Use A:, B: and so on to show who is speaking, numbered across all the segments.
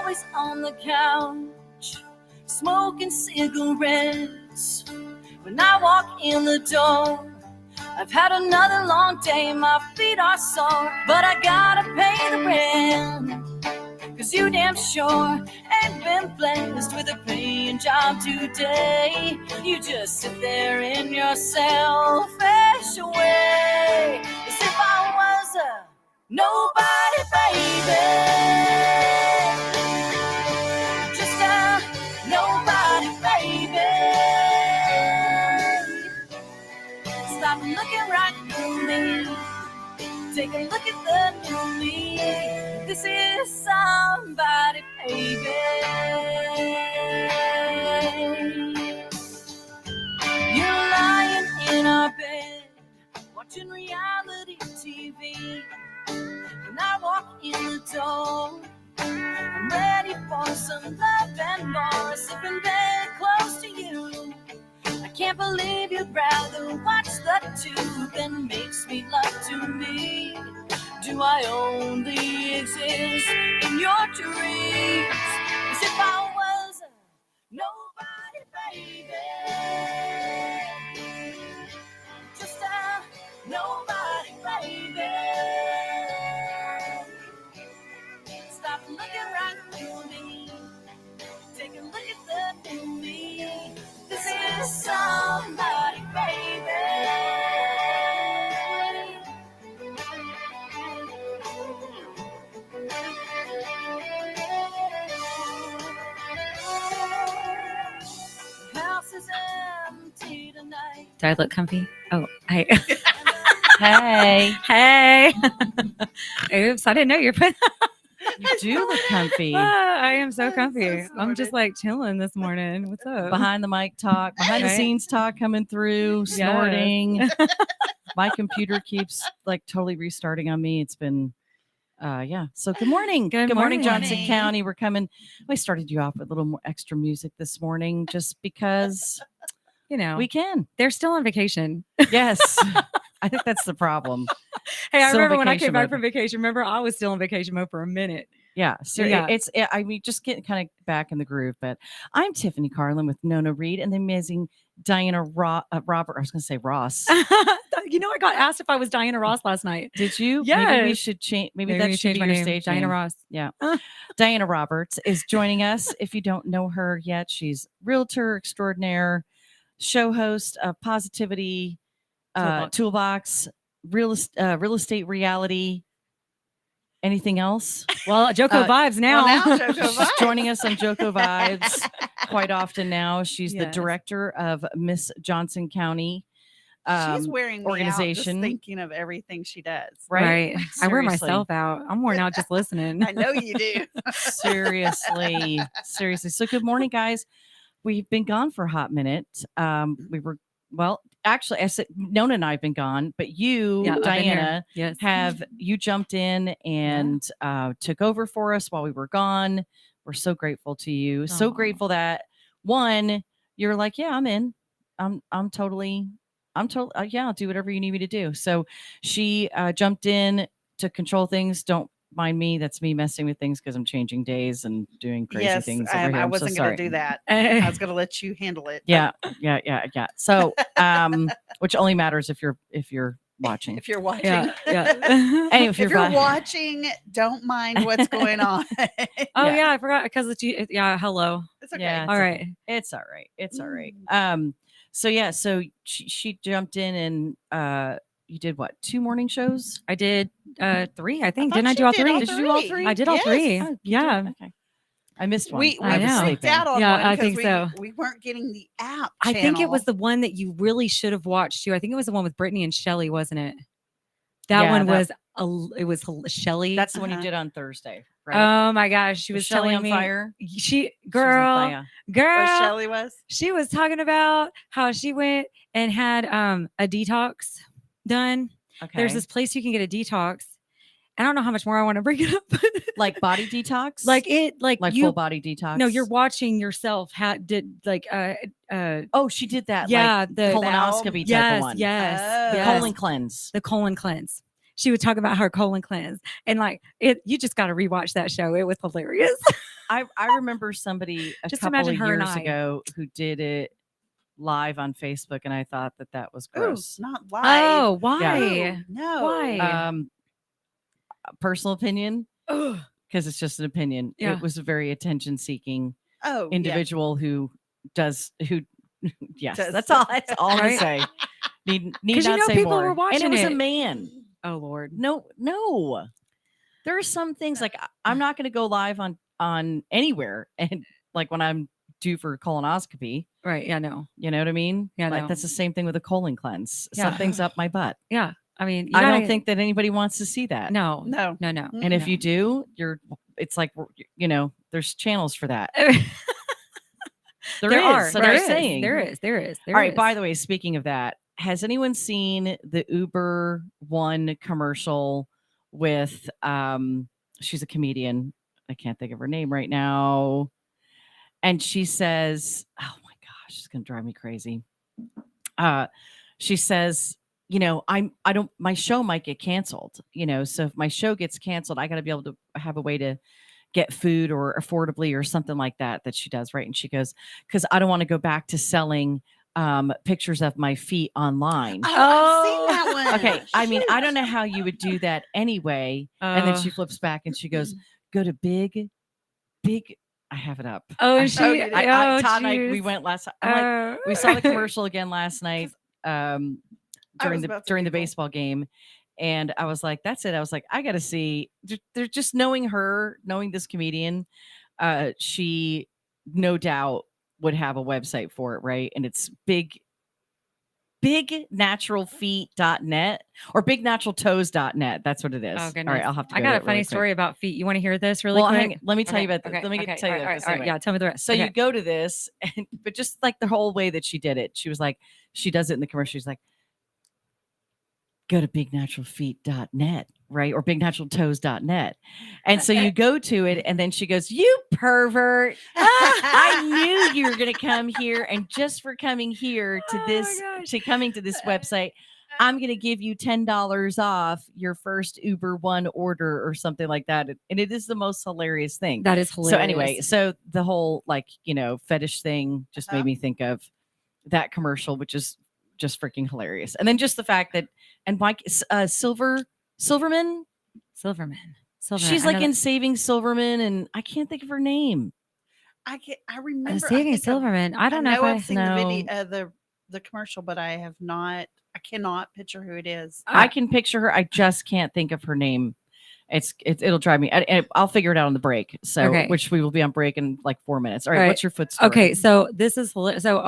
A: always on the couch, smoking cigarettes. When I walk in the door, I've had another long day, my feet are sore, but I gotta pay the rent. 'Cause you damn sure ain't been blessed with a paying job today. You just sit there in your selfish way, as if I was a nobody, baby. Just a nobody, baby. Stop looking right through me. Take a look at the new me. This is somebody, baby. You're lying in our bed, watching reality TV. When I walk in the door, I'm ready for some love and more. Sleep in bed close to you. I can't believe you'd rather watch the tube than make sweet love to me. Do I only exist in your dreams? As if I was a nobody, baby. Just a nobody, baby. Stop looking right through me. Take a look at the new me. This is somebody, baby. The house is empty tonight.
B: Do I look comfy? Oh, hey.
C: Hey.
B: Hey. Oops, I didn't know you're putting.
C: You do look comfy.
B: I am so comfy.
A: so
B: I'm just like chilling this morning. What's up?
C: Behind the mic talk, behind the
B: Right?
C: scenes talk coming through, snorting. My computer keeps like totally restarting on me. It's been So good morning.
B: Good
C: morning, Johnson
A: morning.
C: County. We're coming. I started you off with a little more extra music this morning just because
B: You know,
C: we can.
B: they're still on vacation.
C: Yes. I think that's the problem.
B: Hey, I
C: Still
B: remember when I
C: vacation
B: came back
C: mode.
B: from vacation. Remember, I was still on vacation mode for a minute.
C: Yeah. So
B: Yeah.
C: I mean, just getting kind of back in the groove. But I'm Tiffany Carlen with Nona Reed and the amazing Diana Robert. I was going to say Ross.
B: You know, I got asked if I was Diana Ross last night.
C: Did you? Maybe we
B: Yes.
C: should change. Maybe
B: Maybe
C: that
B: we
C: should
B: change
C: be
B: my
C: your
B: name,
C: stage
B: Diana
C: name.
B: Ross.
C: Yeah. Diana Roberts is joining us. If you don't know her yet, she's realtor extraordinaire, show host of Positivity Toolbox, real estate reality. Anything else?
B: Well, JoCo vibes now.
A: Well, now JoCo
C: She's
A: vibes.
C: joining us on JoCo Vibes quite often now. She's the
B: Yes.
C: director of Miss Johnson County
A: She's wearing me
C: organization.
A: out just thinking of everything she does.
C: Right?
B: I wear
C: Seriously.
B: myself out. I'm worn out just listening.
A: I know you do.
C: Seriously. So good morning, guys. We've been gone for a hot minute. Actually, I said Nona and I have been gone, but you,
B: Yeah, I've been here.
C: Diana,
B: Yes.
C: you jumped in and took over for us while we were gone. We're so grateful to you. So
B: Aw.
C: grateful that one, you're like, yeah, I'm in. I'm totally, yeah, I'll do whatever you need me to do. So she jumped in to control things. Don't mind me. That's me messing with things because I'm changing days and doing crazy things over here.
A: I
C: I'm so
A: wasn't going
C: sorry.
A: to do that. I was going to let you handle it.
C: Yeah. So, which only matters if you're watching.
A: If you're watching.
B: Yeah.
C: Anyway,
A: If you're watching, don't mind what's going on.
B: Oh yeah, I forgot because it's you. Yeah, hello.
A: It's okay.
C: Yeah.
B: All right.
C: It's all right. It's all right. So she jumped in and you did what? 2 morning shows?
B: I did 3. I think.
A: thought
B: Didn't I
A: you
B: do all
A: did
B: 3?
A: all
C: Did you do all 3?
B: I did all
A: Yes.
B: 3.
C: Oh, you
B: Yeah.
C: did? Okay. I missed one.
A: We
B: I
C: was
B: know.
A: freaked
C: sleeping.
A: out on
B: Yeah,
A: one
B: I
A: because
B: think so.
A: we weren't getting the app
B: I think it was
A: channel.
B: the one that you really should have watched too. I think it was the one with Brittany and Shelly, wasn't it? That
C: Yeah,
B: one
C: that-
B: was Shelly.
C: That's the one you
A: Uh-huh.
C: did on Thursday, right?
B: Oh my gosh, she was
C: Shelley
B: telling
C: on
B: me.
C: fire.
B: She
C: She was on
B: girl,
C: fire.
B: girl.
A: Where Shelly was?
B: She was talking about how she went and had a detox done.
C: Okay.
B: There's this place you can get a detox. I don't know how much more I want to bring it up.
C: like body detox,
B: like you,
C: full body detox.
B: No, you're watching yourself.
C: Oh, she did that.
B: Yeah,
C: like
B: the
C: colonoscopy type
B: yes,
C: of one.
B: yes,
A: Oh.
C: The
B: yes.
C: colon cleanse.
B: The colon cleanse. She would talk about her colon cleanse, and like it. You just got to rewatch that show. It was hilarious.
C: I remember somebody a
B: Just
C: couple
B: imagine
C: of
B: her and
C: years
B: I.
C: ago who did it live on Facebook, and I thought that was
D: Ooh,
C: gross.
D: not live.
B: Oh, why?
D: Ooh, no.
B: Why?
C: Personal opinion,
B: Ugh.
C: because it's just an opinion.
B: Yeah.
C: It was a very attention-seeking
D: Oh,
C: individual who yes,
D: Does.
C: that's all. That's all I'm gonna
B: Right?
C: say. Need
B: 'Cause you
C: not
B: know
C: say
B: people
C: more.
B: were watching
C: and it was a
B: it.
C: man.
B: Oh Lord.
C: No. There are some things like I'm not going to go live on anywhere, and like when I'm due for a colonoscopy.
B: Right. Yeah. No.
C: You know what I mean?
B: Yeah,
C: like
B: no.
C: that's the same thing with a colon cleanse.
B: Yeah.
C: Something's up my butt.
B: Yeah. I mean,
C: I don't think that anybody wants to see that.
B: No.
D: No.
B: No. No.
C: And if
B: no.
C: you do, it's like there's channels for that.
B: There are.
C: So
B: There
C: they're
B: is.
C: saying.
B: There is. There is. There
C: All right.
B: is.
C: By the way, speaking of that, has anyone seen the Uber One commercial with she's a comedian. I can't think of her name right now. And she says, oh my gosh, it's gonna drive me crazy. She says, my show might get canceled, so if my show gets canceled, I gotta be able to have a way to get food or affordably or something like that she does, right? And she goes, because I don't want to go back to selling pictures of my feet online.
D: I've seen that one.
C: Okay, I mean, I don't know how you would do that anyway. And then she flips back and she goes, go to big, I have it up.
B: Oh,
C: Todd and I,
B: geez.
C: we went last. I'm like, we saw the commercial again last night during the baseball game, and I was like, that's it. I was like, I got to see. They're just knowing this comedian. She no doubt would have a website for it, right? And it's bignaturalfeet.net or bignaturaltoes.net. That's what it is.
B: Oh, goodness.
C: All right, I'll have to.
B: I got a funny story about feet. You want to hear this really quick?
C: Let me tell you about
B: okay,
C: Let me
B: okay,
C: tell you
B: all
C: about
B: right,
C: this.
B: all right,
C: Anyway.
B: yeah, tell me the rest.
C: So you go to this, but just like the whole way that she did it, she was like, she does it in the commercial. She's like, go to bignaturalfeet.net, right? Or bignaturaltoes.net. And so you go to it, and then she goes, you pervert. I knew you were going to come here. And just for coming here to coming to this website, I'm going to give you $10 off your first Uber One order or something like that. And it is the most hilarious thing.
B: That is hilarious.
C: So anyway, so the whole fetish thing just made me think of that commercial, which is just freaking hilarious. And then just the fact that, and Mike Silverman. She's like in Saving Silverman, and I can't think of her name.
D: I remember
B: Saving Silverman. I don't know if
D: I've seen the video, the commercial, but I have not. I cannot picture who it is.
C: I can picture her. I just can't think of her name. It'll drive me. And I'll figure it out on the break. So, which we will be on break in like 4 minutes. All right. What's your foot story?
B: Okay. So this is so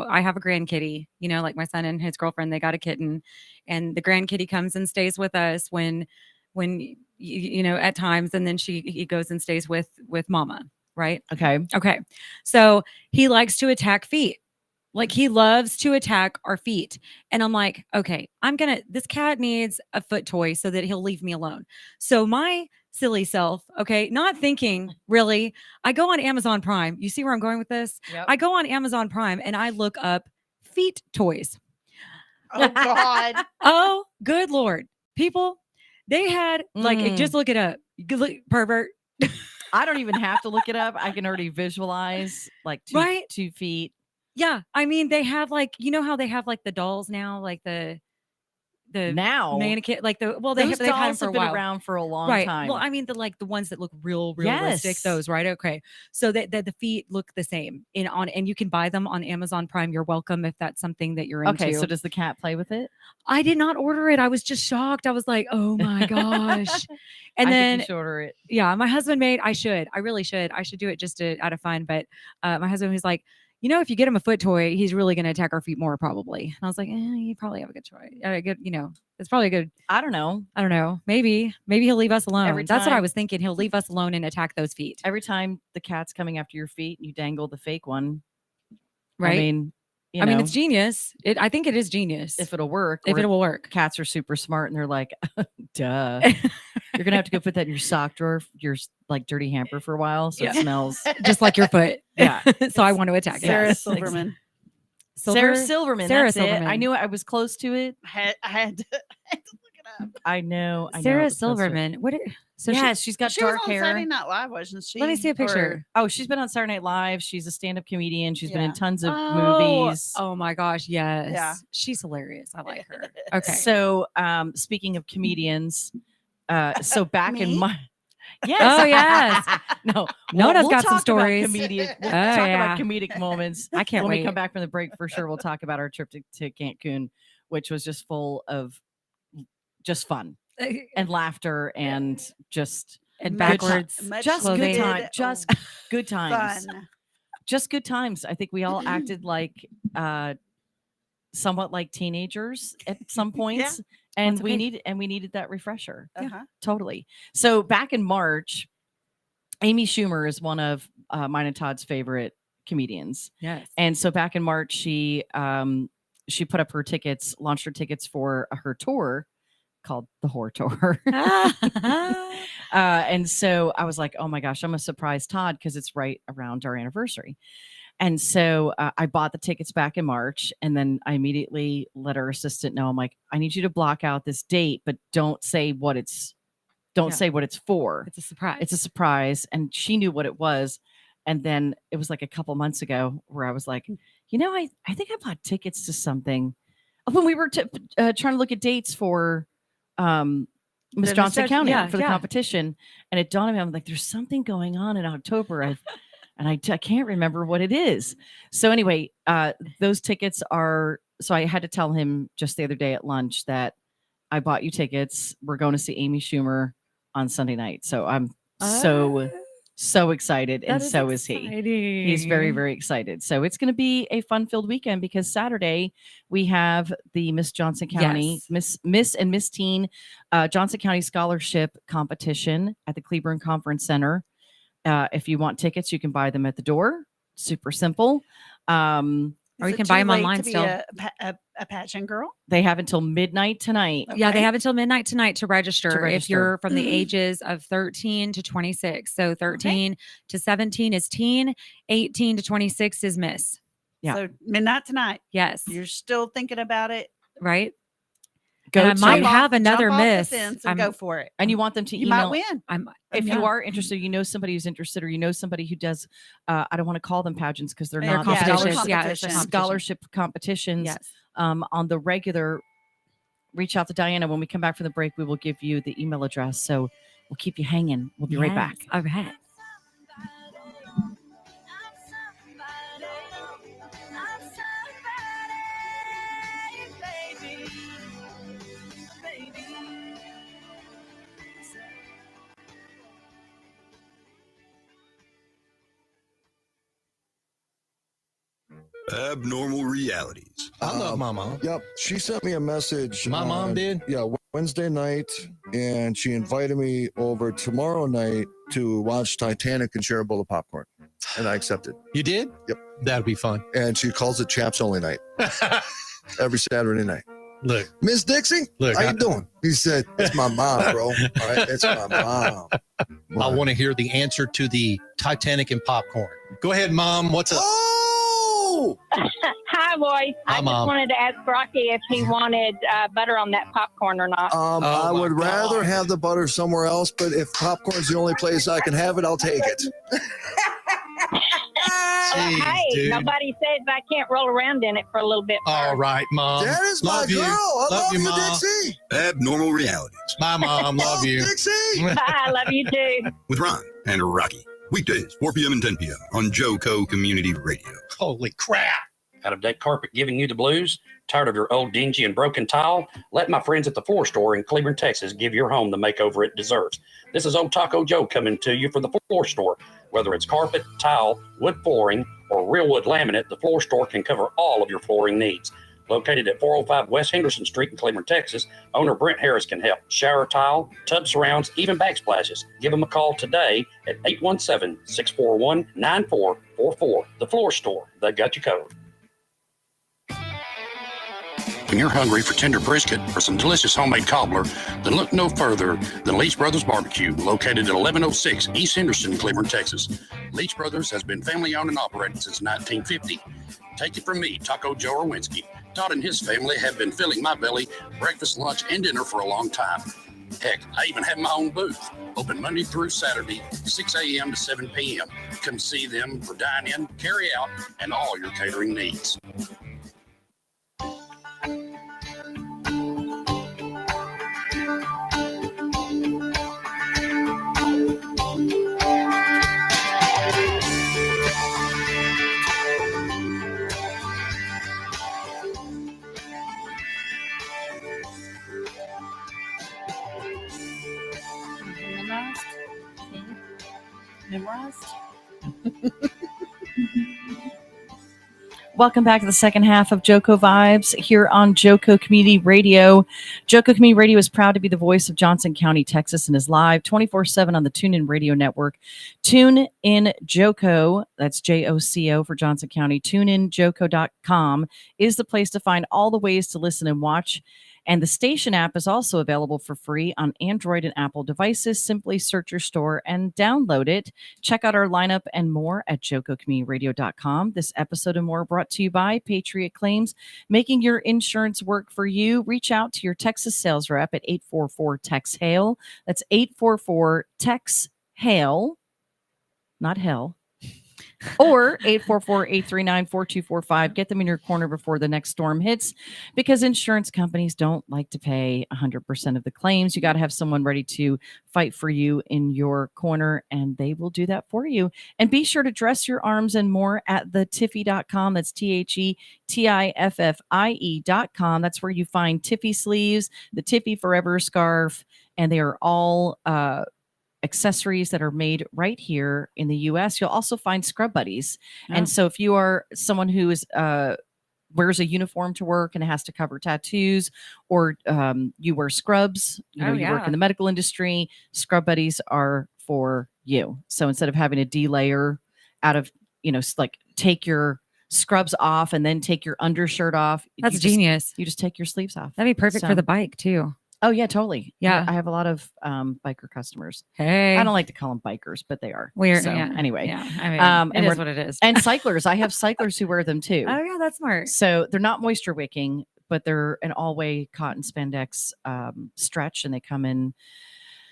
B: I have a grandkitty. Like my son and his girlfriend, they got a kitten, and the grandkitty comes and stays with us when at times, and then he goes and stays with mama. Right. Okay. So he likes to attack feet. Like he loves to attack our feet. And I'm like, okay, this cat needs a foot toy so that he'll leave me alone. So my silly self, okay, not thinking really, I go on Amazon Prime. You see where I'm going with this?
C: Yep.
B: I go on Amazon Prime and I look up feet toys.
D: Oh God.
B: Oh, good Lord. People, they had just look it up. Look, pervert.
C: I don't even have to look it up. I can already visualize like 2 feet.
B: Yeah, I mean they have how they have like the dolls now, like the
C: now
B: mannequin, like they've
C: dolls
B: had them for
C: have
B: a
C: been
B: while.
C: around for a long time.
B: Well, I mean the ones that look realistic,
C: yes.
B: Those, right? Okay, so that the feet look the same and you can buy them on Amazon Prime. You're welcome if that's something that you're into.
C: Okay, so does the cat play with it?
B: I did not order it. I was just shocked. I was like, oh my gosh. And then
C: you should order it.
B: Yeah, my husband I really should. I should do it just out of fun. But my husband was like, if you get him a foot toy, he's really going to attack our feet more probably. And I was like, you probably have a good choice. It's probably a good.
C: I don't know.
B: Maybe he'll leave us alone. That's what I
C: time-
B: was thinking. He'll leave us alone and attack those feet.
C: Every time the cat's coming after your feet, you dangle the fake one.
B: Right.
C: I mean,
B: it's genius. I think it is genius.
C: If it'll work.
B: If it will work.
C: Cats are super smart and they're like, duh. You're going to have to go put that in your sock drawer, your like dirty hamper for a while. So it smells
B: just like your foot.
C: Yeah.
B: So I want to attack
D: Sarah
B: it.
D: Silverman.
C: Sarah Silverman.
B: Sarah
C: That's
B: Silverman.
C: it. I knew it. I was close to it.
D: I had to look it
C: I know.
B: Sarah
C: it was so sweet.
B: Silverman. What? So
C: Yes, she's got
D: She was
C: dark
D: on
C: hair.
D: Saturday Night Live, wasn't she?
B: let me see a picture.
C: Oh, she's been on Saturday Night Live. She's a stand-up comedian. She's been in
D: Yeah.
C: tons of movies.
B: Oh my gosh, yes.
D: Yeah.
B: She's hilarious. I like her. Okay.
C: So, speaking of comedians, so back in
D: Me?
C: my yes,
B: Oh yes.
C: no,
B: Nona's
C: we'll
B: got some
C: talk about
B: stories.
C: comedian. We'll
B: Oh,
C: talk
B: yeah.
C: about comedic moments.
B: I can't
C: when
B: wait.
C: we come back from the break for sure. We'll talk about our trip to Cancun, which was just full of just fun and laughter and just
B: And
D: Much-
B: backwards.
D: much
C: just
B: clothing.
C: good time,
D: needed,
C: just good times,
D: fun.
C: just good times. I think we all acted like somewhat like teenagers at some points, and
B: That's
C: we
B: okay.
C: needed that refresher.
D: Uh-huh.
C: Totally. So back in March, Amy Schumer is one of mine and Todd's favorite comedians.
B: Yes.
C: And so back in March, she put up her tickets, launched her tickets for her tour called the Whore Tour. And so I was like, oh my gosh, I'm going to surprise Todd because it's right around our anniversary. And so I bought the tickets back in March, and then I immediately let our assistant know. I'm like, I need you to block out this date, but don't say what it's say what it's for.
B: It's a surprise.
C: It's a surprise. And she knew what it was. And then it was like a couple months ago where I was like, I think I bought tickets to something when we were trying to look at dates for Miss Johnson County for the competition. And it dawned on me, I'm like, there's something going on in October. I can't remember what it is. So anyway, those tickets are, so I had to tell him just the other day at lunch that I bought you tickets. We're going to see Amy Schumer on Sunday night. So I'm so excited. And so is he. He's very, very excited. So it's going to be a fun-filled weekend because Saturday we have the Miss Johnson County, Miss and Miss Teen Johnson County Scholarship Competition at the Cleburne Conference Center. If you want tickets, you can buy them at the door. Super simple.
B: Or you can buy them online still.
D: A pageant girl.
C: They have until midnight tonight.
D: Okay.
B: Yeah, they have until midnight tonight to register. If
C: register.
B: you're from the ages of 13 to 26. So 13 to 17 is teen, 18 to 26 is miss.
C: Yeah.
D: So midnight tonight.
B: Yes.
D: You're still thinking about it.
B: Right?
C: Go
B: And I
C: to-
B: might
D: Jump off-
B: have another
D: jump off the
B: miss.
D: fence and go for it.
C: And you want them to
D: You
C: email.
D: might win.
C: If
B: Yeah.
C: you are interested, somebody who's interested, or somebody who does, I don't want to call them pageants because they're
B: They're
C: not
B: competitions.
C: scholarship,
B: Yeah, it's a competition.
C: scholarship competitions.
B: Yes.
C: On the regular, reach out to Diana. When we come back from the break, we will give you the email address. So we'll keep you hanging. We'll be right back.
B: All right.
E: Abnormal realities.
F: I love my mom.
G: Yep. She sent me a message.
F: My mom did?
G: Yeah, Wednesday night, and she invited me over tomorrow night to watch Titanic and share a bowl of popcorn. And I accepted.
F: You did?
G: Yep.
F: That'd be fun.
G: And she calls it Chaps Only Night every Saturday night.
F: Look,
G: Miss Dixie,
F: Look,
G: how
F: I-
G: you doing? He said, it's my mom, bro. All right, it's my mom.
F: I want to hear the answer to the Titanic and popcorn. Go ahead, Mom. What's up?
G: Oh!
H: Hi, boys. I
F: Hi,
H: just
F: Mom.
H: wanted to ask Rocky if he wanted butter on that popcorn or not.
F: Oh,
G: I
F: my
G: would rather
F: God.
G: have the butter somewhere else, but if popcorn's the only place I can have it, I'll take it.
F: Jeez,
H: Hey,
F: dude.
H: nobody says I can't roll around in it for a little bit.
F: All right, Mom.
G: That is my
F: Love
G: girl.
F: you.
G: I love you,
F: Mom.
G: Dixie.
E: Abnormal realities
F: My mom. Love you.
G: Dixie.
H: Bye. I love you too.
E: with Ron and Rocky. Weekdays, 4 p.m. and 10 p.m. on JoCo Community Radio.
F: Holy crap.
I: Out of deck carpet giving you the blues? Tired of your old dingy and broken tile? Let my friends at the Floor Store in Cleburne, Texas give your home the makeover it deserves. This is Old Taco Joe coming to you for the Floor Store. Whether it's carpet, tile, wood flooring, or real wood laminate, the Floor Store can cover all of your flooring needs. Located at 405 West Henderson Street in Cleburne, Texas, owner Brent Harris can help. Shower tile, tub surrounds, even backsplashes. Give them a call today at 817-641-9444. The Floor Store, they got you covered. When you're hungry for tender brisket or some delicious homemade cobbler, then look no further than Leach Brothers Barbecue, located at 1106 East Henderson in Cleburne, Texas. Leach Brothers has been family owned and operated since 1950. Take it from me, Taco Joe Orwinski.
E: Todd and his family have been filling my belly breakfast, lunch, and dinner for a long time. Heck, I even have my own booth, open Monday through Saturday, 6 a.m. to 7 p.m. Come see them for dine-in, carry out, and all your catering needs.
D: Memorized?
C: Welcome back to the second half of JoCo Vibes here on JoCo Community Radio. JoCo Community Radio is proud to be the voice of Johnson County, Texas, and is live 24/7 on the TuneIn Radio Network. Tune in JoCo, that's JoCo for Johnson County. TuneInJoCo.com is the place to find all the ways to listen and watch. And the station app is also available for free on Android and Apple devices. Simply search your store and download it. Check out our lineup and more at JoCoCommunityRadio.com. This episode and more brought to you by Patriot Claims, making your insurance work for you. Reach out to your Texas sales rep at 844-TEX-HAIL. That's 844-TEX-HAIL, not hell. Or 844-839-4245. Get them in your corner before the next storm hits, because insurance companies don't like to pay 100% of the claims. You got to have someone ready to fight for you in your corner, and they will do that for you. And be sure to dress your arms and more at the Tiffy.com. That's TheTiffie.com. That's where you find Tiffy sleeves, the Tiffy Forever scarf, and they are all accessories that are made right here in the U.S. You'll also find scrub buddies. And so if you are someone who is wears a uniform to work and has to cover tattoos, or you wear scrubs, you work in the medical industry, scrub buddies are for you. So instead of having a delayer out of, like take your scrubs off and then take your undershirt off.
B: That's genius.
C: You just take your sleeves off.
B: That'd be perfect for the bike too.
C: Oh yeah, totally.
B: Yeah.
C: I have a lot of biker customers.
B: Hey,
C: I don't like to call them bikers, but they are.
B: Weird.
C: So,
B: Yeah.
C: anyway.
B: Yeah. I mean, it is what it is.
C: And cyclers. I have cyclers who wear them too.
B: Oh yeah, that's smart.
C: So they're not moisture wicking, but they're an all-way cotton spandex stretch, and they come in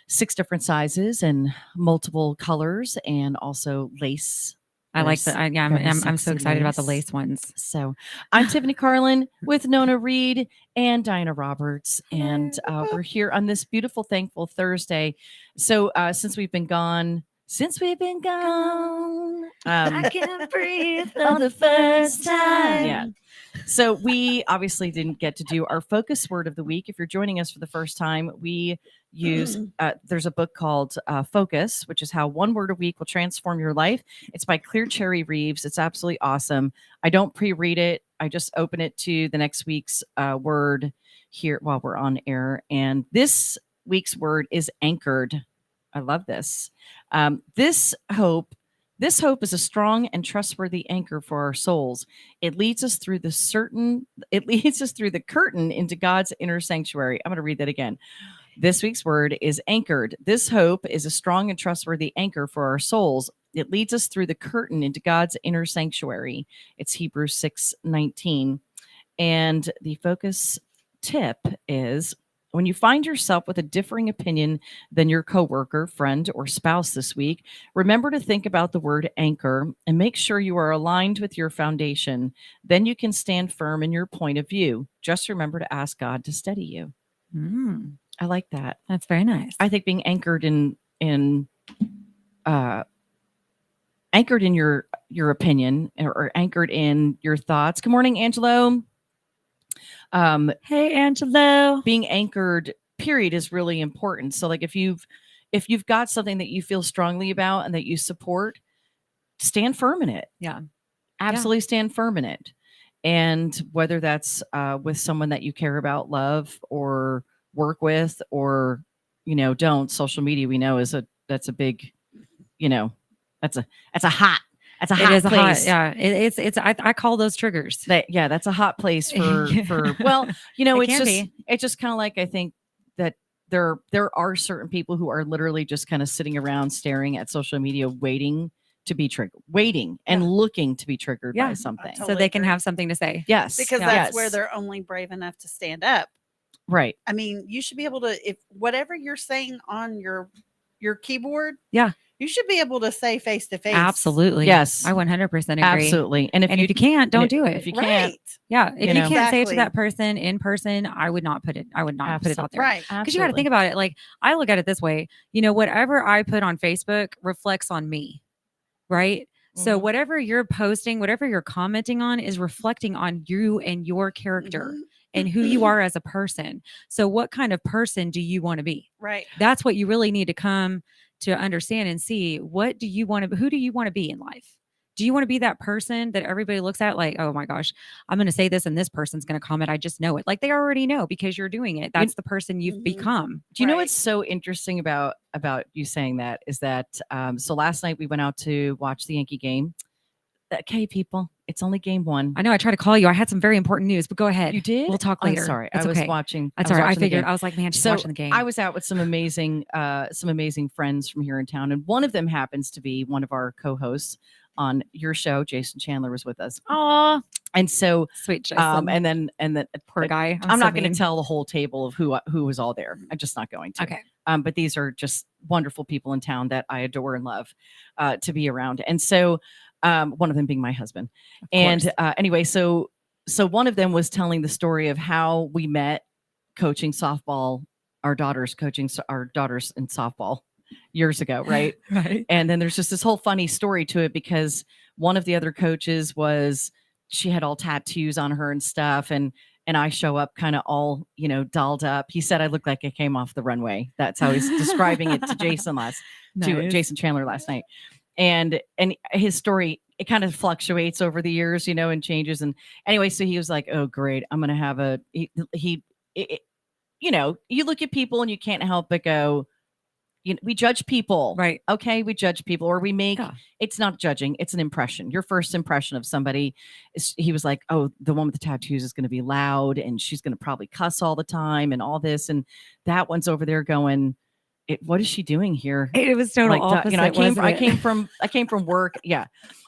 C: 6 different sizes and multiple colors, and also lace.
B: I like that. I'm so excited about the lace ones.
C: So I'm Tiffany Carlen with Nona Reed and Diana Roberts. And we're here on this beautiful, thankful Thursday. So since we've been gone,
B: I can't breathe for the first time.
C: Yeah. So we obviously didn't get to do our focus word of the week. If you're joining us for the first time, we use, there's a book called Focus, which is how one word a week will transform your life. It's by Clear Cherry Reeves. It's absolutely awesome. I don't pre-read it. I just open it to the next week's word here while we're on air. And this week's word is anchored. I love this. This hope is a strong and trustworthy anchor for our souls. It leads us through the curtain into God's inner sanctuary. I'm going to read that again. This week's word is anchored. This hope is a strong and trustworthy anchor for our souls. It leads us through the curtain into God's inner sanctuary. It's Hebrews 6:19. And the focus tip is, when you find yourself with a differing opinion than your coworker, friend, or spouse this week, remember to think about the word anchor and make sure you are aligned with your foundation. Then you can stand firm in your point of view. Just remember to ask God to steady you. I like that.
B: That's very nice.
C: I think being anchored in your opinion, or anchored in your thoughts. Good morning, Angelo.
B: Hey, Angelo.
C: Being anchored, period, is really important. So like if you've got something that you feel strongly about and that you support, stand firm in it.
B: Yeah.
C: Absolutely stand firm in it. And whether that's with someone that you care about, love, or work with, or don't. Social media, we know, that's a big, that's a hot place.
B: It's I call those triggers.
C: That's a hot place for well, it's just kind of like, I think that there are certain people who are literally just kind of sitting around staring at social media, waiting to be triggered, waiting and looking to be triggered
B: Yeah.
C: by something.
D: totally
B: so they can
D: agree.
B: have something to say.
C: Yes.
D: Because
B: Yeah.
D: that's
C: yes.
D: where they're only brave enough to stand up.
C: right.
D: I mean, you should be able to, if whatever you're saying on your keyboard,
B: Yeah.
D: you should be able to say face to face.
B: Absolutely.
C: Yes.
B: I 100% agree.
C: Absolutely. And if
B: And if you can't, don't do it.
C: If you can't,
D: Right.
B: Yeah. If
C: you
B: you
C: know.
B: can't say it to
D: Exactly.
B: that person in person, I would not put it out there.
D: Right.
B: Because you got to think about it. Like, I look at it this way, whatever I put on Facebook reflects on me. Right. So
C: Mhm.
B: whatever you're posting, whatever you're commenting on is reflecting on you and your character
D: Mhm.
B: and who you are as a person. So what kind of person do you want to be?
D: Right.
B: That's what you really need to come to understand and see. What do you want to, who do you want to be in life? Do you want to be that person that everybody looks at like, oh my gosh, I'm going to say this and this person's going to comment. I just know it. Like they already know because you're doing it. That's the person you've
D: Mhm.
B: become.
C: Do you know
D: Right.
C: what's so interesting about you saying that is that so last night we went out to watch the Yankee game. Okay, people, it's only game one.
B: I know I tried to call you. I had some very important news, but go ahead.
C: You did?
B: We'll talk
C: I'm
B: later.
C: sorry,
B: It's
C: I was
B: okay.
C: watching.
B: That's
C: I was
B: all right. I
C: watching the
B: figured
C: game.
B: I was like, man, she's
C: So
B: watching the game.
C: I was out with some amazing friends from here in town, and one of them happens to be one of our co-hosts on your show. Jason Chandler was with us.
B: Aw,
C: And so,
B: sweet Jason.
C: and then
B: Poor guy.
C: I'm
B: so
C: not going
B: mean.
C: to tell the whole table of who was all there. I'm just not going to.
B: Okay.
C: But these are just wonderful people in town that I adore and love to be around. And so, one of them being my husband.
B: Of
C: And
B: course.
C: anyway, so one of them was telling the story of how we met coaching softball, our daughters in softball years ago, right?
B: Right.
C: And then there's just this whole funny story to it because one of the other coaches she had all tattoos on her and stuff. And I show up kind of all, dolled up. He said I looked like I came off the runway. That's how he's describing it to Jason to
B: Nice.
C: Jason Chandler last night. And his story, it kind of fluctuates over the years, and changes. And anyway, so he was like, oh, great. I'm going to have you look at people and you can't help but go, we judge people.
B: Right.
C: Okay. We judge people or we make,
B: Yeah.
C: it's not judging. It's an impression. Your first impression of somebody he was like, oh, the one with the tattoos is going to be loud and she's going to probably cuss all the time and all this. And that one's over there going, what is she doing here?
B: It was total opposite.
C: I came
B: wasn't it?
C: I came from work. Yeah.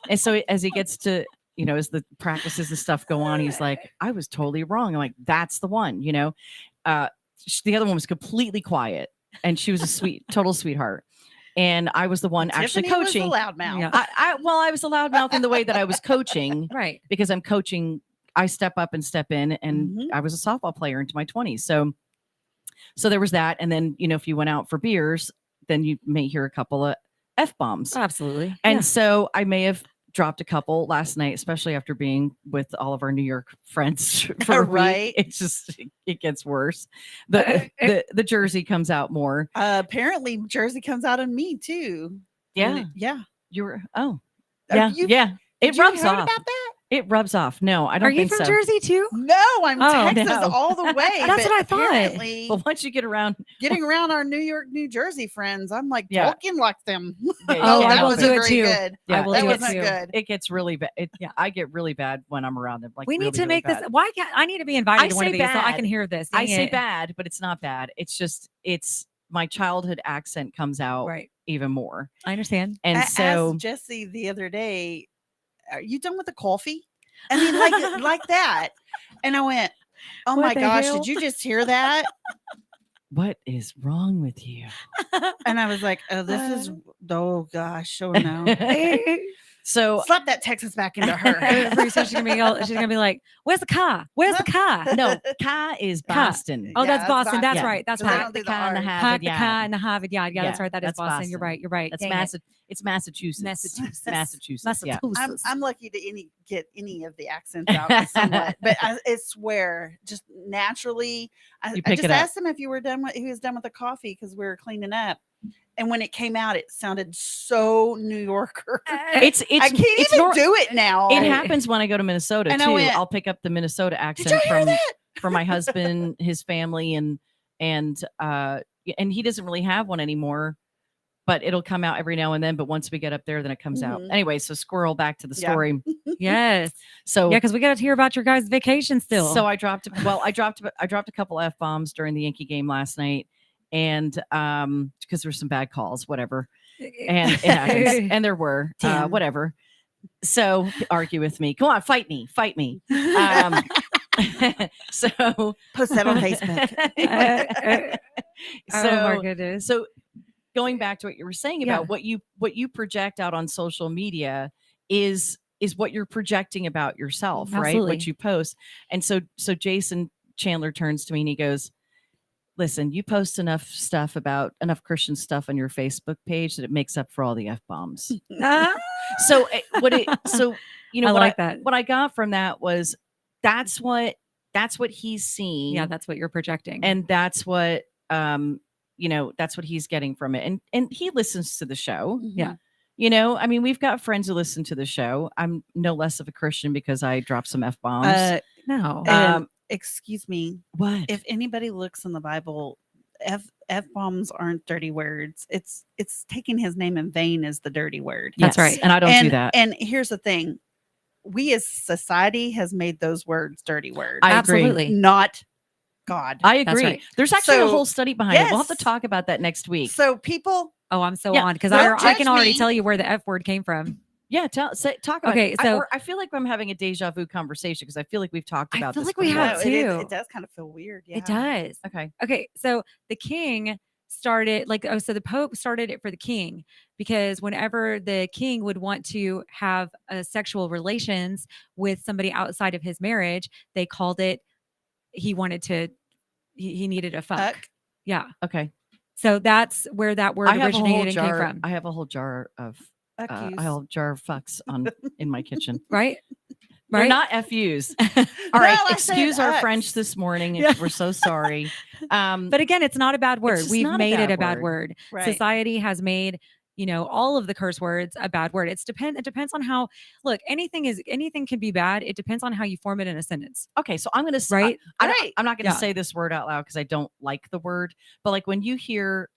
C: And so as he gets to, as the practices and stuff go on, he's like, I was totally wrong. I'm like, that's the one, the other one was completely quiet and she was a total sweetheart. And I was the one actually
D: Tiffany was
C: coaching.
D: a loudmouth.
B: Yeah.
C: I was a loudmouth in the way that I was coaching
B: Right.
C: because I'm coaching. I step up and step in and
D: Mhm.
C: I was a softball player into my 20s. So there was that. And then, if you went out for beers, then you may hear a couple of F-bombs.
B: Absolutely.
C: And
B: Yeah.
C: so I may have dropped a couple last night, especially after being with all of our New York friends for a
D: Right.
C: week. It's just, it gets worse. The jersey comes out more.
D: Apparently, Jersey comes out on me too.
C: Yeah.
D: Yeah.
C: It
D: Did you
C: rubs
D: heard
C: off.
D: about that?
C: It rubs off. No, I don't
B: Are you
C: think
B: from
C: so.
B: Jersey too?
D: No, I'm
B: Oh,
D: Texas
C: no.
D: all the way.
B: That's
D: but
B: what I thought.
D: apparently,
C: But once you get around,
D: getting around our New York, New Jersey friends, I'm like
C: Yeah.
D: talking like them.
C: Yeah,
B: Oh,
C: you
B: I
C: can't
B: will
D: that
C: help
B: do
D: wasn't
B: it
D: very
B: too.
D: good.
C: Yeah,
B: I will
D: that
B: do it
D: wasn't
B: too.
D: good.
C: It gets really bad. I get really bad when I'm around them. Like
B: We need
C: really,
B: to
C: really
B: make
C: bad.
B: this. Why can't I need to be invited
C: I
B: to one
C: say
B: of these so I
C: bad.
B: can hear this?
C: I
B: Dang
C: say
B: it.
C: bad, but it's not bad. It's just my childhood accent comes out
B: Right.
C: even more.
B: I understand.
C: And
D: I
C: so
D: asked Jesse the other day, "Are you done with the coffee?" I mean, like that. And I went, "Oh
B: What
D: my
B: the
D: gosh,
B: hell?
D: did you just hear that?"
C: what is wrong with you?
D: And I was like, "Oh, this is oh gosh, oh no."
C: So
D: Slap that Texas back into her.
B: Pretty soon she's gonna be like, "Where's the car? Where's the car?"
C: no, Ka is Boston.
B: Oh,
D: Yeah,
B: that's
D: that's
B: Boston. That's
C: Yeah.
B: right. That's
D: Because I
B: right.
D: don't do the
C: Ka and the
D: R's.
C: Harvard
B: Park the car
C: Yard.
B: and the Harvard Yard. Yeah, that's
C: Yeah,
B: right. That is
C: that's
B: Boston.
C: Boston.
B: You're right. You're right.
C: That's
B: Dang it.
C: It's Massachusetts.
B: Massachusetts.
C: Massachusetts. Yeah.
D: I'm lucky to get any of the accents out somewhat, but I swear, just naturally, I
C: You pick
D: just
C: it up.
D: asked him if he was done with the coffee because we were cleaning up, and when it came out, it sounded so New Yorker.
C: It's
D: I can't even do it now.
C: It happens when I go to Minnesota
D: And I
C: too.
D: went,
C: I'll pick up the Minnesota
D: Did
C: accent
D: you hear that?
C: from my husband, his family, and he doesn't really have one anymore, but it'll come out every now and then. But once we get up there, then it comes out.
D: Mhm.
C: Anyway, so squirrel back to the
D: Yeah.
C: story.
B: Yes.
C: So
B: Yeah, because we got to hear about your guys' vacation still.
C: So I dropped a couple F-bombs during the Yankee game last night, and because there were some bad calls, whatever. and it happens. And there were whatever. So argue with me. Come on, fight me. So
D: Post that on Facebook.
B: Oh my goodness.
C: So going back to what you were saying about what you project out on social media is what you're projecting about yourself, right?
B: Absolutely.
C: What you post. And so Jason Chandler turns to me and he goes, listen, you post enough Christian stuff on your Facebook page that it makes up for all the F-bombs. So you know, what I got from that was that's what he's seeing.
B: Yeah, that's what you're projecting.
C: And that's what you know, that's what he's getting from it. And he listens to the show.
B: Yeah.
C: You know, I mean, we've got friends who listen to the show. I'm no less of a Christian because I drop some F-bombs.
B: No.
D: Excuse me.
C: What?
D: If anybody looks in the Bible, F-bombs aren't dirty words. It's taking his name in vain is the dirty word.
B: That's right.
C: And I don't do that.
D: And here's the thing. We as society has made those words dirty words.
C: I agree.
B: Absolutely.
D: Not God.
C: I agree.
B: right.
C: There's actually a
D: So,
C: whole study behind it. We'll have
D: yes.
C: to talk about that next week.
D: So people,
B: Oh, I'm so
C: Yeah,
B: on because
D: don't
B: I can
D: judge
B: already
D: me.
B: tell you where the F word came from.
C: Yeah, talk about
B: Okay,
C: it.
B: so-
C: I feel like I'm having a deja vu conversation because I feel like we've talked
B: I
C: about
B: feel
C: this
B: like we
C: before.
B: have
D: no,
B: too.
D: it does kind of feel weird. Yeah.
B: It does.
C: Okay.
B: Okay, so the king started so the Pope started it for the king because whenever the king would want to have sexual relations with somebody outside of his marriage, they called it. He needed a fuck.
D: Fuck.
B: Yeah.
C: Okay.
B: So that's where that word originated and came from.
C: I have a whole jar of
D: Fuck
C: a
D: yous.
C: whole jar of fucks in my kitchen.
B: Right?
C: They're
B: Right?
C: not FUs. All right.
D: I said
C: Excuse our
D: X.
C: French this morning.
B: Yeah.
C: We're so sorry.
B: But again, it's not a bad word.
C: just
B: We've
C: not a
B: made it
C: bad
B: a bad
C: word.
B: word.
D: Right.
B: Society has made, all of the curse words a bad word. It depends on how, look, anything can be bad. It depends on how you form it in a sentence.
C: Okay, so I'm going to
B: Right?
C: I'm not going to
B: Yeah.
C: say this word out loud because I don't like the word. But like when you hear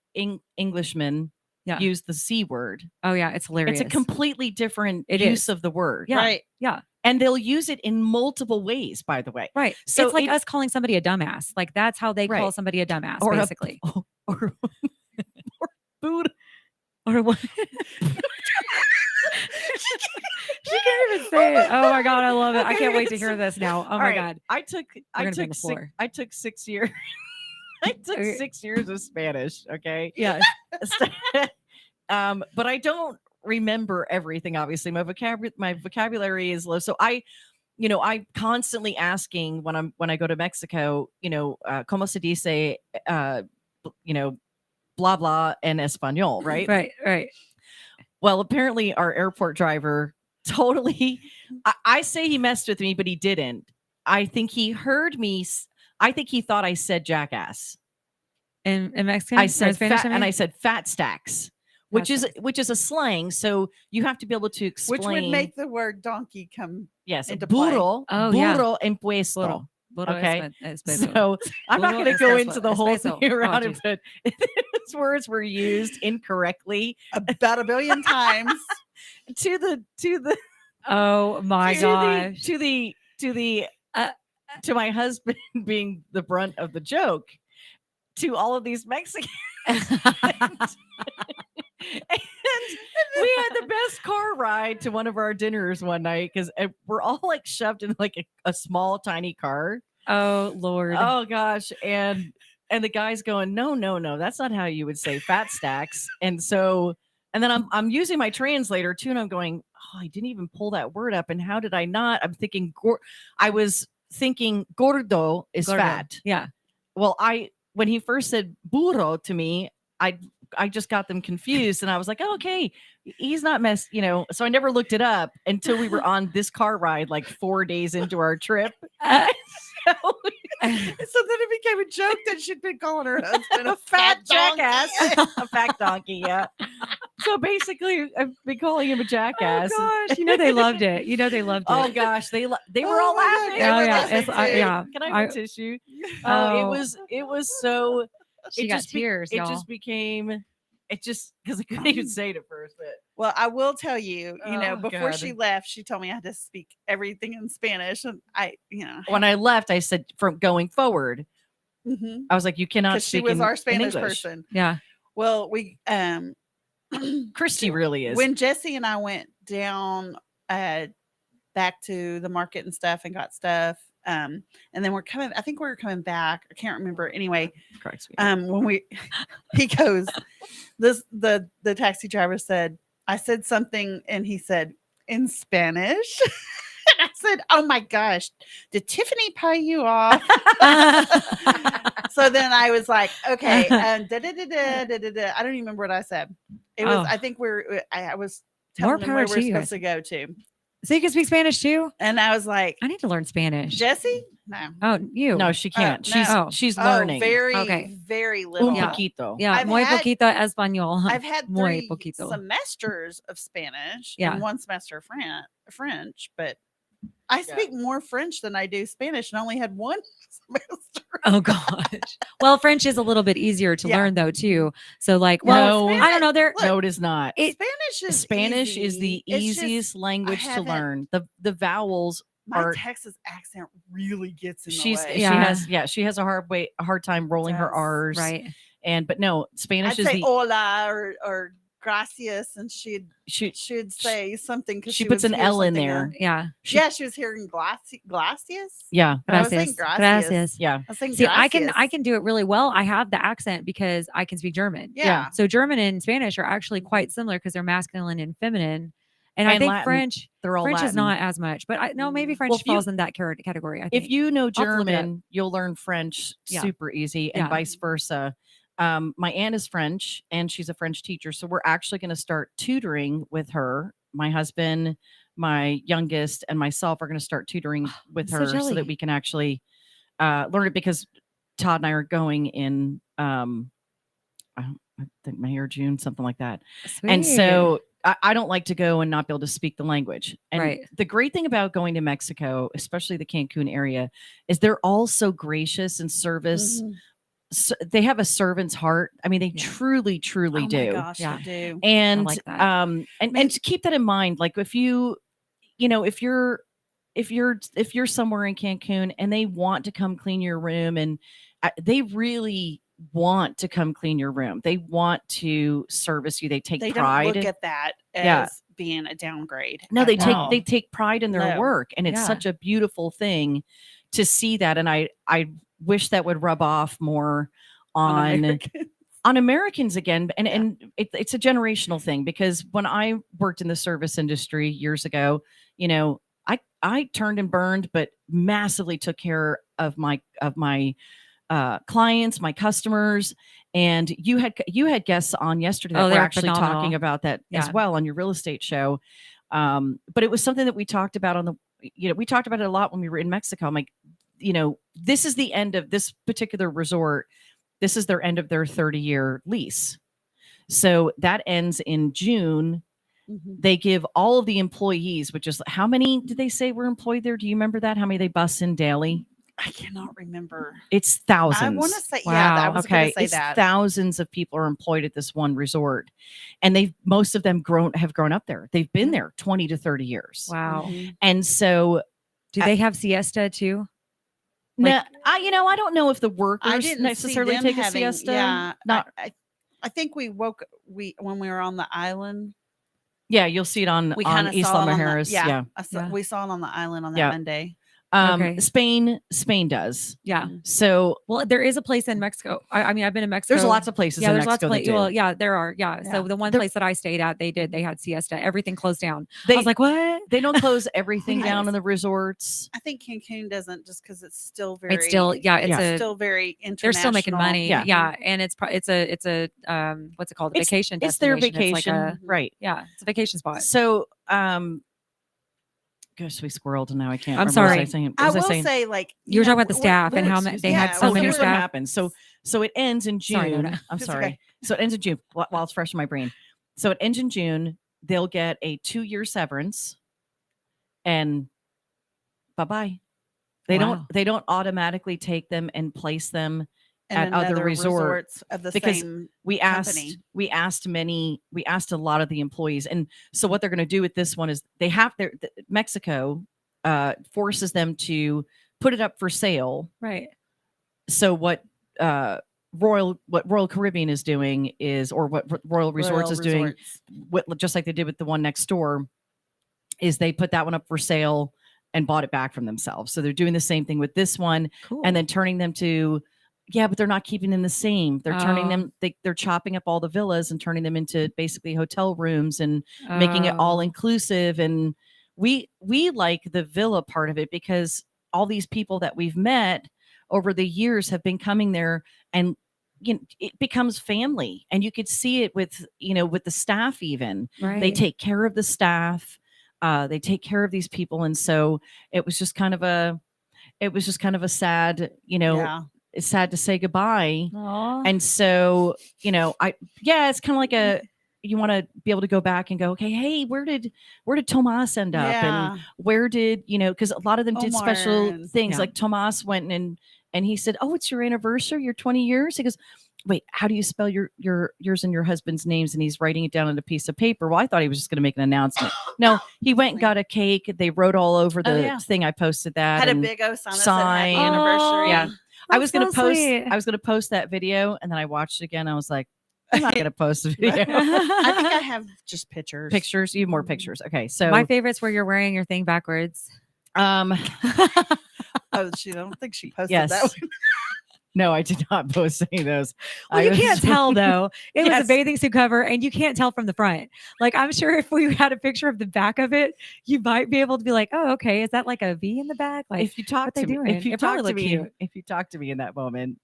C: Englishmen
B: Yeah.
C: use the C word,
B: Oh yeah, it's hilarious.
C: it's a completely different
B: It
C: use
B: is.
C: of the word.
B: Yeah.
D: Right.
B: Yeah.
C: And they'll use it in multiple ways, by the way.
B: Right.
C: So
B: it's like
C: it-
B: us calling somebody a dumbass. Like that's how they call
C: Right.
B: somebody a dumbass,
C: Or
B: basically.
C: or food.
B: Or what? She can't even say it. Oh my god, I love it. I can't wait to hear this now. Oh
C: All
B: my
C: right,
B: god.
C: I took
B: gonna be on the floor.
C: I took 6 years. I took
B: Okay.
C: 6 years of Spanish. Okay.
B: Yeah.
C: But I don't remember everything. Obviously, my vocabulary is low. So I'm constantly asking when I go to Mexico, como se dice, blah blah en español, right?
B: Right.
C: Well, apparently our airport driver totally. I say he messed with me, but he didn't. I think he heard me. I think he thought I said jackass.
B: In Mexican,
C: I said
B: Spanish,
C: fat, and I said fat stacks, which is a slang. So you have to be able to explain.
D: Which would make the word donkey come.
C: yes,
D: into play.
C: burro,
B: Oh, yeah.
C: burro en puesto.
B: Burro. Burro
C: Okay.
B: es peso.
C: So I'm not
B: Burro
C: going to
B: es
C: go
B: peso.
C: into the
B: Es
C: whole
B: peso.
C: thing around
B: Oh,
C: it, but those words were used incorrectly
D: About a billion times.
C: to the
B: Oh my gosh.
C: to my husband being the brunt of the joke to all of these Mexicans. And we had the best car ride to one of our dinners one night because we're all like shoved in like a small tiny car.
B: Oh Lord.
C: Oh gosh. And the guy's going, no, that's not how you would say fat stacks. And then I'm using my translator too, and I'm going, oh, I didn't even pull that word up. And how did I not? I was thinking gordo is
B: Gordo.
C: fat.
B: Yeah.
C: Well, when he first said burro to me, I just got them confused, and I was like, oh, okay, he's not so I never looked it up until we were on this car ride like 4 days into our trip. So
D: So then it became a joke that she'd been calling her husband
C: a fat jackass, a fat donkey, yeah. So basically, I've been calling him a jackass.
B: Oh gosh. They loved it. They loved it.
C: Oh gosh, they were
D: Oh
C: all
D: my God,
C: laughing.
D: they
B: Oh
D: were
B: yeah.
D: laughing too.
B: Yeah.
C: Can I have a tissue?
B: Oh.
C: It was so.
B: She got tears,
C: It
B: y'all.
C: just became. It just because I couldn't even say it at first, but
D: Well, I will tell you,
C: Oh,
D: before
C: God.
D: she left, she told me I had to speak everything in Spanish. And
C: when I left, I said from going forward,
D: because
C: I was like, you cannot
D: she
C: speak
D: was
C: in,
D: our
C: in
D: Spanish
C: English.
D: person.
B: Yeah.
D: Well, we
C: Christy really is.
D: When Jesse and I went down back to the market and stuff and got stuff, and then I think we were coming back. I can't remember. Anyway, when he goes, the taxi driver said, I said something and he said in Spanish. And I said, oh my gosh, did Tiffany pay you off? So then I was like, okay, I don't even remember what I said. It was, I think I was telling him where we're supposed to go to.
B: So you can speak Spanish too?
D: And I was like,
B: I need to learn Spanish.
D: Jesse? No.
B: Oh, you?
C: No, she can't.
D: No.
C: She's learning.
D: Very little.
C: Un poquito.
B: Yeah, muy poquito español.
D: I've had
B: muy
D: 3
B: poquito.
D: semesters of Spanish
B: Yeah.
D: and 1 semester of French, but I speak more French than I do Spanish and only had 1 semester.
B: Oh gosh. Well, French is a little bit easier to learn though too. So like, well,
C: No,
B: I don't know.
C: No, it is not.
D: Spanish
C: is the easiest language to learn. The vowels
D: my
C: are.
D: Texas accent really gets in the
C: She's
D: way.
C: she has a hard time rolling her R's.
B: Right.
C: But no, Spanish
D: I'd
C: is
D: say
C: the
D: hola or gracias, and she'd say something because
C: she puts an L in there.
B: Yeah.
D: She was hearing glacias.
C: Yeah.
D: I was saying gracias.
C: Yeah.
D: I was saying
B: See,
D: gracias.
B: I can do it really well. I have the accent because I can speak German.
D: Yeah.
B: So German and Spanish are actually quite similar because they're masculine and feminine. And I think
C: Latin.
B: French,
C: They're all
B: French is
C: Latin.
B: not as much, but maybe French falls in that category. I think.
C: If you know
B: I'll have to look it up.
C: German, you'll learn French super easy, and vice versa. My aunt is French, and she's a French teacher, so we're actually going to start tutoring with her. My husband, my youngest, and myself are going to start tutoring with her so that we can actually learn it, because Todd and I are going in I think May or June, something like that.
B: Sweet.
C: And so I don't like to go and not be able to speak the language. And
B: Right.
C: the great thing about going to Mexico, especially the Cancun area, is they're all so gracious and service.
D: Mm-hmm.
C: So they have a servant's heart. I mean, they truly do.
D: My gosh, they do.
C: And
B: like that.
C: and to keep that in mind, like if you're somewhere in Cancun and they want to come clean your room, and they really want to come clean your room, they want to service you, they take pride.
D: Don't look at that as being a downgrade.
C: No, they take pride in their work, and it's such a beautiful thing to see that. And I wish that would rub off more on Americans again. And it's a generational thing, because when I worked in the service industry years ago, I turned and burned, but massively took care of my clients, my customers. And you had guests on yesterday that were actually talking about that as well on your real estate show. But it was something that we talked about we talked about it a lot when we were in Mexico. I'm like, this is the end of this particular resort. This is their end of their 30-year lease. So that ends in June.
D: Mm-hmm.
C: They give all of the employees, which is, how many did they say were employed there? Do you remember that? How many they bus in daily?
D: I cannot remember.
C: It's thousands.
D: I want to say,
B: Wow.
D: I was going to say
C: it's
D: that.
C: Thousands of people are employed at this one resort, and most of them have grown up there. They've been there 20 to 30 years.
B: Wow.
D: Mm-hmm.
C: And so,
B: Do they have siesta too?
C: I don't know if the workers
D: I didn't
C: necessarily
D: see them
C: take a
D: having,
C: siesta.
D: Yeah,
C: Not,
D: I think when we were on the island.
C: Yeah, you'll see it on East Loma Harris.
D: We saw it on the island on that Monday.
B: Okay.
C: Spain does.
B: Yeah.
C: So,
B: well, there is a place in Mexico. I mean, I've been in Mexico.
C: There's lots of places in Mexico that do.
B: Well, yeah, there are. Yeah. So the one place that I stayed at, they had siesta. Everything closed down. I was like, what?
C: They don't close everything down in the resorts.
D: I think Cancun doesn't, just because it's still very.
B: It's still
D: still very international.
B: They're still making money.
D: Yeah.
B: And it's a what's it called? Vacation.
C: It's their
B: destination.
C: vacation,
B: it's like
C: right?
B: Yeah, it's a vacation spot.
C: So, gosh, we squirreled, and now I can't.
B: I'm
C: remember
B: sorry.
C: What was I saying?
D: Say, like,
B: you were talking about the staff and how they had so many
C: here's
B: staff.
C: what happened. So it ends in June.
B: Sorry, Nona.
C: I'm sorry. Okay. So it ends in June while it's fresh in my brain. So it ends in June. They'll get a 2-year severance, and bye-bye. They don't automatically take them and place them at other resorts
D: of the
C: because
D: same
C: we asked a lot of the employees. And so what they're going to do with this one is Mexico forces them to put it up for sale.
B: Right.
C: So what what Royal Caribbean is doing is, or what Royal Resorts is doing, just like they did with the one next door, is they put that one up for sale and bought it back from themselves. So they're doing the same thing with this one, and then turning them to, but they're not keeping them the same. They're turning them, they're chopping up all the villas and turning them into basically hotel rooms and making it all inclusive. And we like the villa part of it because all these people that we've met over the years have been coming there, and it becomes family. And you could see it with, with the staff even.
B: Right.
C: They take care of the staff. They take care of these people. And so it was just kind of a sad, it's sad to say goodbye.
B: Aww.
C: And so, it's kind of like you want to be able to go back and go, okay, hey, where did Tomas end up?
D: Yeah.
C: And where did, because a lot of them did
D: Omar
C: special
D: and-
C: things. Like Tomas went and he said, oh, it's your anniversary, your 20 years. He goes, wait, how do you spell yours and your husband's names? And he's writing it down on a piece of paper. Well, I thought he was just going to make an announcement. No, he went and got a cake. They wrote all over the thing. I posted that.
D: Had a
C: and
D: big O sign that said
C: sign.
D: happy anniversary.
C: Yeah. I was going to
B: so
C: post.
B: sweet.
C: I was going to post that video, and then I watched it again. I was like, I'm not going to post the video.
D: I think I have just pictures.
C: Pictures. You have more pictures. Okay, so
B: My favorite's where you're wearing your thing backwards.
D: Oh, I don't think she posted
C: yes.
D: that one.
C: No, I did not post any of those.
B: Well, you can't tell though. It was
C: Yes.
B: a bathing suit cover, and you can't tell from the front. Like, I'm sure if we had a picture of the back of it, you might be able to be like, "Oh, okay, is that like a V in the back?" Like,
C: If you talk
B: what
C: to
B: they
C: me,
B: doing?
C: if you
B: It
C: talk
B: probably
C: to
B: looked
C: me,
B: cute.
C: if you talk to me in that moment,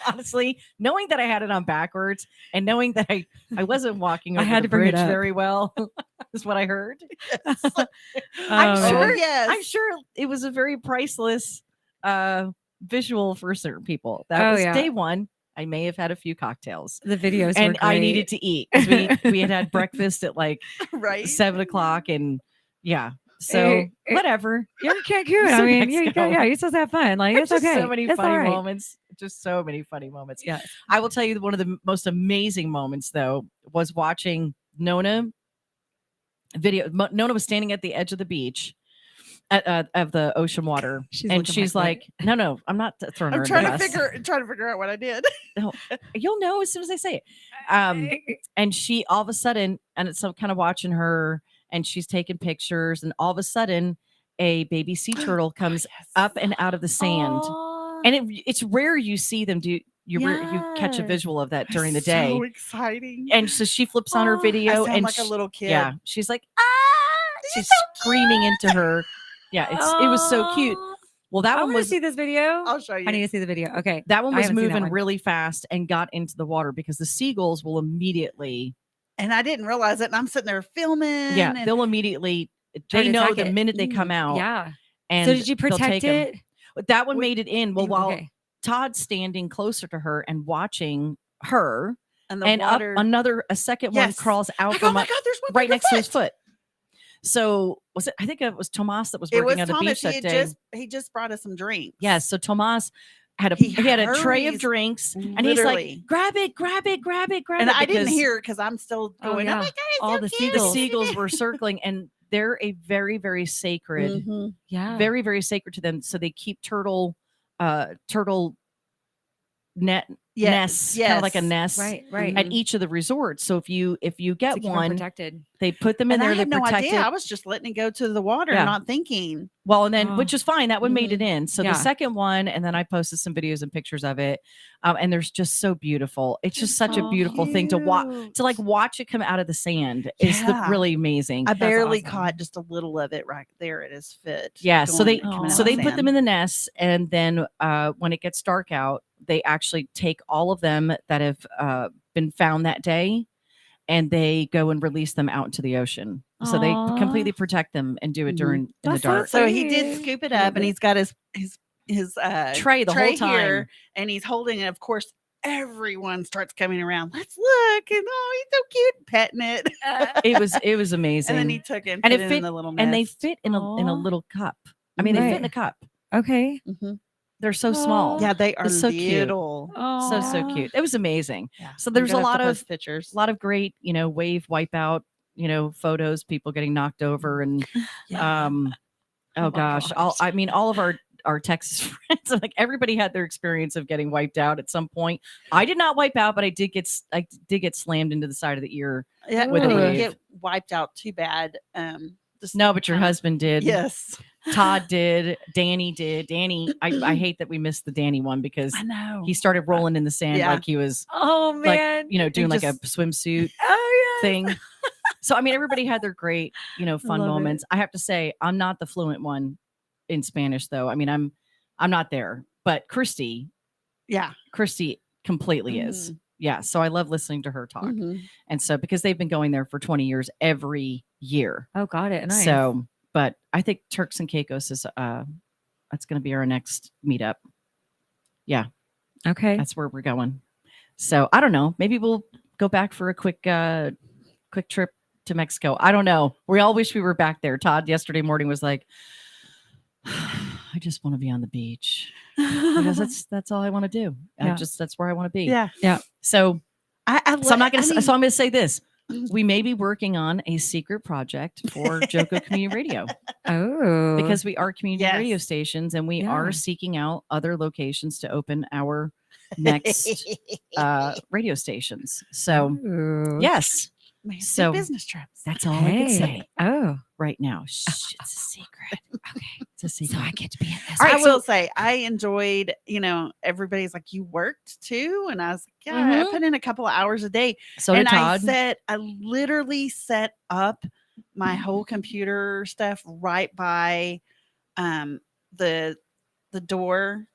C: honestly, knowing that I had it on backwards and knowing that I wasn't walking
B: I
C: over
B: had
C: the
B: to bring it
C: bridge
B: up.
C: very well, is what I heard.
B: Oh,
C: I'm
B: man.
C: sure it was a very priceless visual for certain people. That
B: Oh,
C: was
B: yeah.
C: day one. I may have had a few cocktails.
B: The videos were
C: And I
B: great.
C: needed to eat because we had breakfast at like
D: Right.
C: 7:00, and yeah. So
B: Hey,
C: whatever.
B: You're in Cancun.
C: So
B: I mean,
C: Mexico.
B: you're supposed to have fun. Like, it's
C: Just
B: okay.
C: so many
B: It's
C: funny
B: all right.
C: moments. Just so many funny moments.
B: Yeah.
C: I will tell you one of the most amazing moments though was watching Nona video. Nona was standing at the edge of the beach of the ocean water,
B: She's
C: and
B: looking
C: she's
B: like,
C: like, no, I'm not throwing her
D: I'm
C: in
D: trying
C: the
D: to
C: bus.
D: figure out what I did.
C: No, you'll know as soon as I say it. And she all of a sudden, and it's some kind of watching her, and she's taking pictures, and all of a sudden, a baby sea turtle comes up and out of the sand,
B: Aw.
C: and it's rare you see them do. You catch a
B: Yes.
C: visual of that during the day,
D: So exciting.
C: and so she flips on her
B: Aw.
C: video,
D: I sound
C: and
D: like a little kid.
C: yeah, she's like, she's screaming into her. Yeah, it was so cute.
B: Aw.
C: Well, that
B: I
C: one
B: want to
C: was
B: see this video.
D: I'll show you.
B: I need to see the video. Okay.
C: that one
B: I
C: was
B: haven't seen that
C: moving
B: one.
C: really fast and got into the water because the seagulls will immediately.
D: And I didn't realize it. And I'm sitting there filming.
C: Yeah,
D: and
C: they'll immediately.
B: Try
C: They
B: to
C: know
B: attack
C: the
B: it.
C: minute they come out.
B: Yeah.
C: And
B: So did you
C: they'll
B: protect
C: take 'em.
B: it?
C: But that one made it in. Well, while
B: Okay.
C: Todd's standing closer to her and watching her,
D: and the
C: and
D: water.
C: a second one
D: Yes.
C: crawls out
D: Like, oh
C: from
D: my God, there's one
C: right
D: by
C: next to his
D: foot.
C: foot. So was it? I think it was Tomas that was
D: It
C: working
D: was
C: on the
D: Thomas.
C: beach that day.
D: He just brought us some drinks.
C: Yes. So Tomas had
D: He
C: he had a tray of
D: hurries,
C: drinks, and he's
D: literally.
C: like, "Grab it, grab it, grab it, grab
D: And
C: it!"
D: I didn't
C: because
D: hear because I'm still
B: Oh,
D: going.
B: yeah.
D: Oh my God, it's
B: All
D: so
B: the
D: cute.
C: the
B: seagulls.
C: seagulls were circling, and they're a very, very sacred,
D: Mhm.
B: Yeah.
C: very, very sacred to them. So they keep turtle nests, kind of like a
D: yes.
C: nest,
B: Right. Right.
C: at each of the resorts. So if you get
B: To keep 'em
C: one,
B: protected.
C: they put them in
D: And
C: there.
D: I
C: They
D: had no
C: protect
D: idea. I
C: it.
D: was just letting it go to the water,
C: Yeah.
D: not thinking.
C: Well, and then
B: Oh.
C: which is fine. That one made it in. So
B: Yeah.
C: the second one, and then I posted some videos and pictures of it, and there's just so beautiful. It's just such a
B: so
C: beautiful thing to watch. To like watch it come out of the sand is
D: Yeah.
C: really amazing.
D: I barely
B: awesome.
D: caught just a little of it right there at his foot.
C: Yeah, so they
B: coming out
C: so
B: of
C: they
B: the
C: put them in the nests, and then when it gets dark out, they actually take all of them that have been found that day, and they go and release them out into the ocean. So they
B: Aw.
C: completely protect them and do it
D: Mhm.
C: during in the
B: That's so
C: dark.
D: So he did
B: Sweet.
D: scoop it up, and he's got his
C: Tray the whole time.
D: here, and he's holding it. Of course, everyone starts coming around. Let's look, and oh, he's so cute, petting it.
C: It was amazing.
D: And then he took it and,
C: And
D: put
C: it
D: it
C: fit-
D: in the little
C: and they
D: nest.
C: fit in a
B: Aw.
C: little cup. I mean, they fit in a
B: Right.
C: cup.
B: Okay.
D: Mhm.
C: They're so small.
D: Yeah, they are
C: It's so cute.
D: little.
C: So cute. It was amazing.
D: Yeah.
C: So
D: I'm
C: there's a
D: gonna have
C: lot
D: to
C: of
D: post pictures.
C: great, wave wipeout, photos, people getting knocked over, and
D: Yeah.
C: oh gosh, all of our Texas friends. I'm like, everybody had their experience of getting wiped out at some point. I did not wipe out, but I did get slammed into the side of the ear.
D: Yeah,
C: with
D: I
C: a
D: didn't
C: wave.
D: get wiped out too bad.
C: No, but your husband did.
D: Yes.
C: Todd did. Danny did. Danny, I hate that we missed the Danny one because
D: I know.
C: he started rolling in the sand
D: Yeah.
C: like he was
B: Oh
C: like,
B: man.
C: doing like a
D: just-
C: swimsuit
B: Oh yeah.
C: thing. So I mean, everybody had their great, fun
B: love it.
C: moments. I have to say, I'm not the fluent one in Spanish though. I mean, I'm not there, but Christy completely is. Yeah. So I love listening to her talk.
D: Mhm.
C: And so because they've been going there for 20 years every year.
B: Oh, got it. Nice.
C: So, but I think Turks and Caicos is that's going to be our next meetup. Yeah.
B: Okay.
C: That's where we're going. So I don't know. Maybe we'll go back for a quick trip to Mexico. I don't know. We all wish we were back there. Todd yesterday morning was like, I just want to be on the beach because that's all I want to do.
B: Yeah.
C: That's where I want to be.
D: Yeah.
B: Yeah.
C: So
D: So
C: I'm not going to. So I'm going to say this: we may be working on a secret project for JoCo Community Radio
B: Oh.
C: because we are community
D: Yes.
C: radio stations, and we
B: Yeah.
C: are seeking out other locations to open our next radio stations. So
B: Ooh.
C: yes,
D: Man,
C: So-
D: business trips.
C: that's all I can say
B: Oh.
C: right now. Shh, it's a secret. Okay, it's a secret.
B: So I get to be in this.
C: All right,
D: I
C: so-
D: will say I enjoyed, everybody's like, you worked too? And I was like, yeah, I
C: Mhm.
D: put in a couple of hours a day.
C: So did
D: and
C: Todd.
D: I literally set up my whole computer stuff right by the door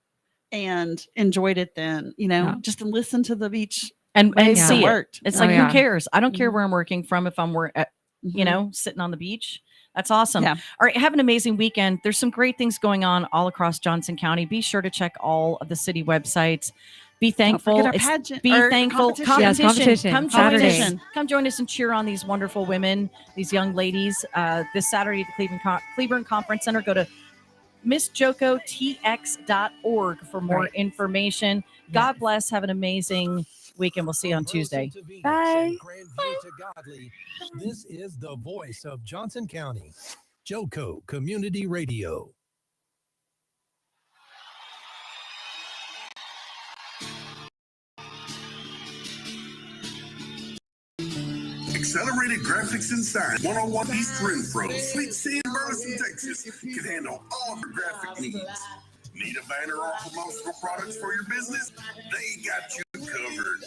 D: and enjoyed it then,
B: Yeah.
D: just to listen to the beach
C: and
D: waves
C: see
D: that
C: it.
D: worked.
C: It's
B: Oh,
C: like
B: yeah.
C: who cares? I don't care
D: Mhm.
C: where I'm working from if I'm
D: Mhm.
C: sitting on the beach. That's awesome.
D: Yeah.
C: All right, have an amazing weekend. There's some great things going on all across Johnson County. Be sure to check all of the city websites. Be
D: Don't
C: thankful.
D: forget our
C: It's-
D: pageant.
C: Be
D: or
C: thankful.
D: competition.
B: Yes, competition.
C: Come join
B: Saturday.
C: us. Come join us and cheer on these wonderful women, these young ladies. This Saturday at the Cleveland Conference Center. Go to MissJoCoTX.org for more
B: Right.
C: information. God bless. Have an amazing weekend. We'll see you on Tuesday.
B: Bye.
F: This is the voice of Johnson County, JoCo Community Radio.
J: Accelerated Graphics and Sign, 101 East Renfro, Sweet Sea in Burleson, Texas, can handle all your graphic needs. Need a banner or promotional products for your business? They got you covered.